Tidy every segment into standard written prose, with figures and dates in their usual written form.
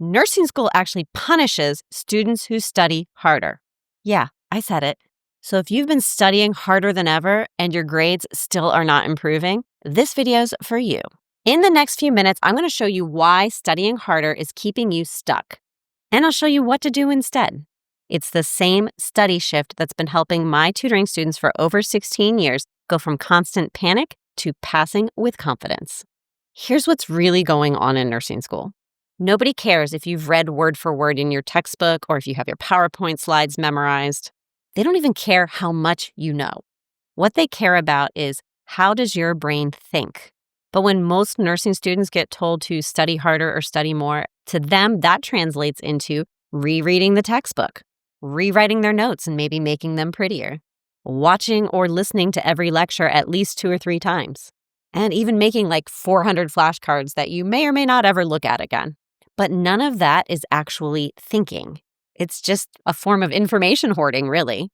Nursing school actually punishes students who study harder. Yeah, I said it. So if you've been studying harder than ever and your grades still are not improving, this video's for you. In the next few minutes, I'm going to show you why studying harder is keeping you stuck. And I'll show you what to do instead. It's the same study shift that's been helping my tutoring students for over 16 years go from constant panic to passing with confidence. Here's what's really going on in nursing school. Nobody cares if you've read word for word in your textbook or if you have your PowerPoint slides memorized. They don't even care how much you know. What they care about is, how does your brain think? But when most nursing students get told to study harder or study more, to them that translates into rereading the textbook, rewriting their notes and maybe making them prettier, watching or listening to every lecture at least 2 or 3 times, and even making like 400 flashcards that you may or may not ever look at again. But none of that is actually thinking. It's just a form of information hoarding, really.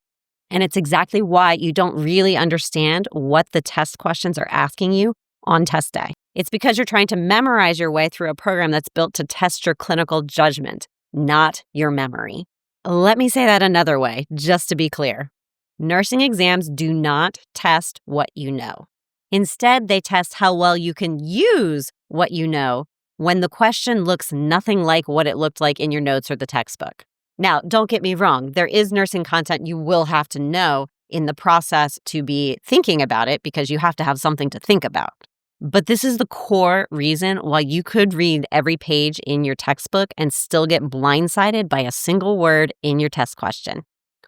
And it's exactly why you don't really understand what the test questions are asking you on test day. It's because you're trying to memorize your way through a program that's built to test your clinical judgment, not your memory. Let me say that another way, just to be clear. Nursing exams do not test what you know. Instead, they test how well you can use what you know when the question looks nothing like what it looked like in your notes or the textbook. Now, don't get me wrong, there is nursing content you will have to know in the process to be thinking about it because you have to have something to think about. But this is the core reason why you could read every page in your textbook and still get blindsided by a single word in your test question.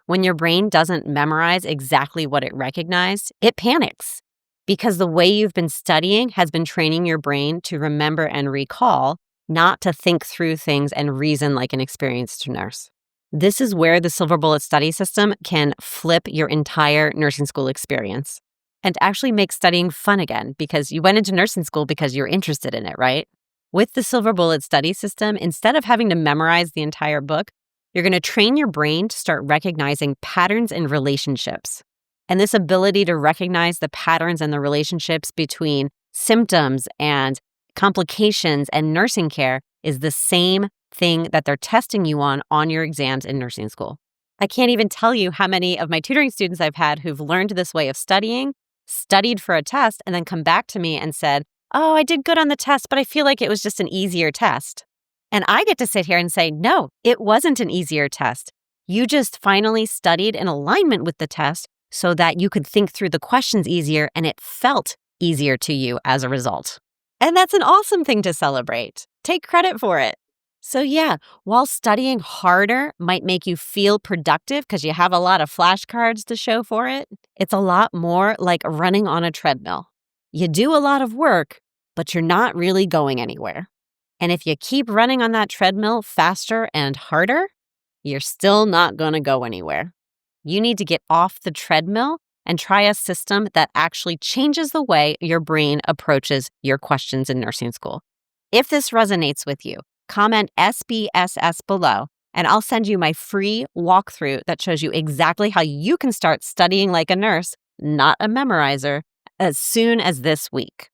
When your brain doesn't memorize exactly what it recognized, it panics because the way you've been studying has been training your brain to remember and recall, not to think through things and reason like an experienced nurse. This is where the Silver Bullet study system can flip your entire nursing school experience and actually make studying fun again, because you went into nursing school because you're interested in it, right? With the Silver Bullet study system, instead of having to memorize the entire book, you're going to train your brain to start recognizing patterns in relationships. And this ability to recognize the patterns and the relationships between symptoms and complications and nursing care is the same thing that they're testing you on your exams in nursing school. I can't even tell you how many of my tutoring students I've had who've learned this way of studying, studied for a test, and then come back to me and said, "Oh, I did good on the test, but I feel like it was just an easier test." And I get to sit here and say, no, it wasn't an easier test. You just finally studied in alignment with the test so that you could think through the questions easier, and it felt easier to you as a result. And that's an awesome thing to celebrate. Take credit for it. So yeah, while studying harder might make you feel productive because you have a lot of flashcards to show for it, it's a lot more like running on a treadmill. You do a lot of work, but you're not really going anywhere. And if you keep running on that treadmill faster and harder, you're still not going to go anywhere. You need to get off the treadmill and try a system that actually changes the way your brain approaches your questions in nursing school. If this resonates with you, comment SBSS below, and I'll send you my free walkthrough that shows you exactly how you can start studying like a nurse, not a memorizer, as soon as this week.